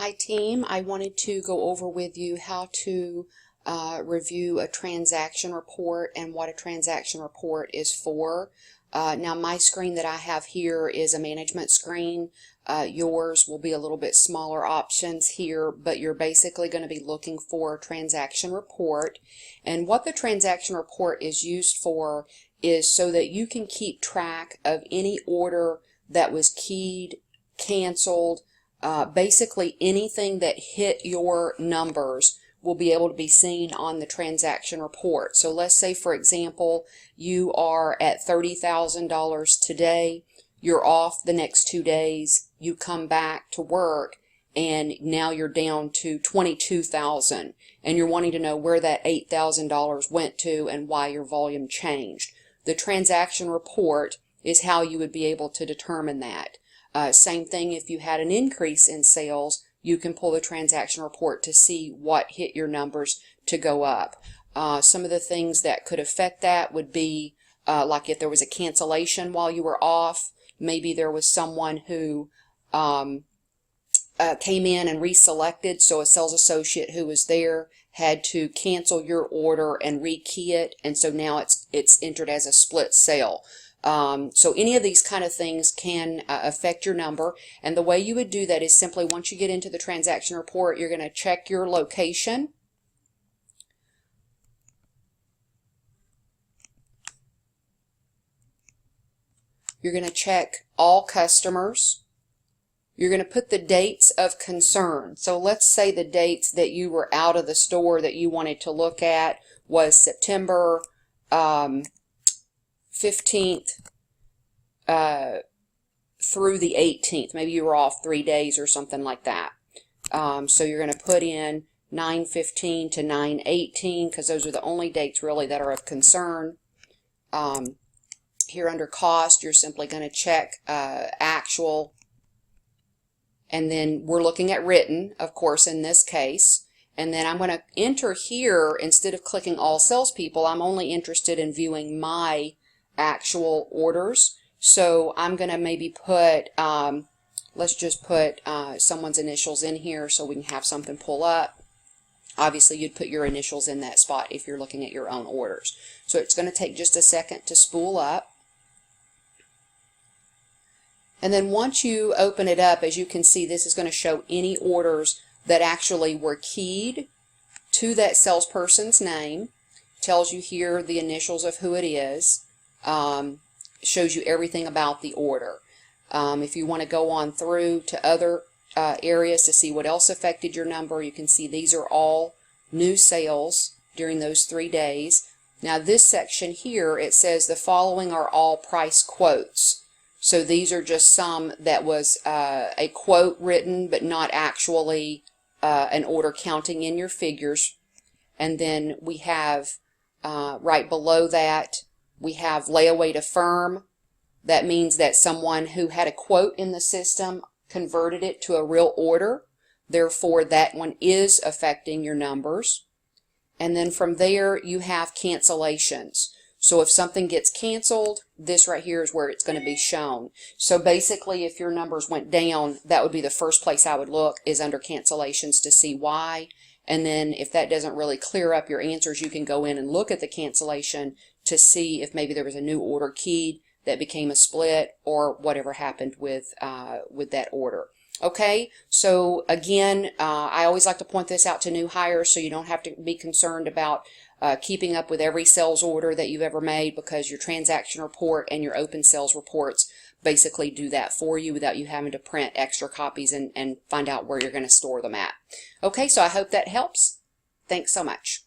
Hi team, I wanted to go over with you how to review a transaction report and what a transaction report is for. Now my screen that I have here is a management screen. Yours will be a little bit smaller options here, but you're basically going to be looking for a transaction report. And what the transaction report is used for is so that you can keep track of any order that was keyed, canceled, basically anything that hit your numbers will be able to be seen on the transaction report. So let's say, for example, you are at $30,000 today, you're off the next 2 days, you come back to work, and now you're down to $22,000, and you're wanting to know where that $8,000 went to and why your volume changed. The transaction report is how you would be able to determine that. Same thing if you had an increase in sales, you can pull the transaction report to see what hit your numbers to go up. Some of the things that could affect that would be like if there was a cancellation while you were off, maybe there was someone who came in and reselected, so a sales associate who was there had to cancel your order and rekey it, and so now it's entered as a split sale. So any of these kind of things can affect your number, and the way you would do that is simply once you get into the transaction report, you're going to check your location. You're going to check all customers. You're going to put the dates of concern. So let's say the dates that you were out of the store that you wanted to look at was September 15th through the 18th. Maybe you were off 3 days or something like that. So you're going to put in 9/15 to 9/18 because those are the only dates really that are of concern. Here under cost, you're simply going to check actual, and then we're looking at written, of course, in this case. And then I'm going to enter here, instead of clicking all salespeople, I'm only interested in viewing my actual orders. So I'm going to maybe put, let's just put someone's initials in here so we can have something pull up. Obviously, you'd put your initials in that spot if you're looking at your own orders. So it's going to take just a second to spool up. And then once you open it up, as you can see, this is going to show any orders that actually were keyed to that salesperson's name. Tells you here the initials of who it is. Shows you everything about the order. If you want to go on through to other areas to see what else affected your number, you can see these are all new sales during those 3 days. Now this section here, it says the following are all price quotes. So these are just some that was a quote written but not actually an order counting in your figures. And then we have right below that, we have layaway to firm. That means that someone who had a quote in the system converted it to a real order. Therefore, that one is affecting your numbers. And then from there, you have cancellations. So if something gets canceled, this right here is where it's going to be shown. So basically, if your numbers went down, that would be the first place I would look, is under cancellations to see why. And then if that doesn't really clear up your answers, you can go in and look at the cancellation to see if maybe there was a new order keyed that became a split, or whatever happened with that order. Okay, so again, I always like to point this out to new hires so you don't have to be concerned about keeping up with every sales order that you've ever made, because your transaction report and your open sales reports basically do that for you without you having to print extra copies and find out where you're going to store them at. Okay, so I hope that helps. Thanks so much.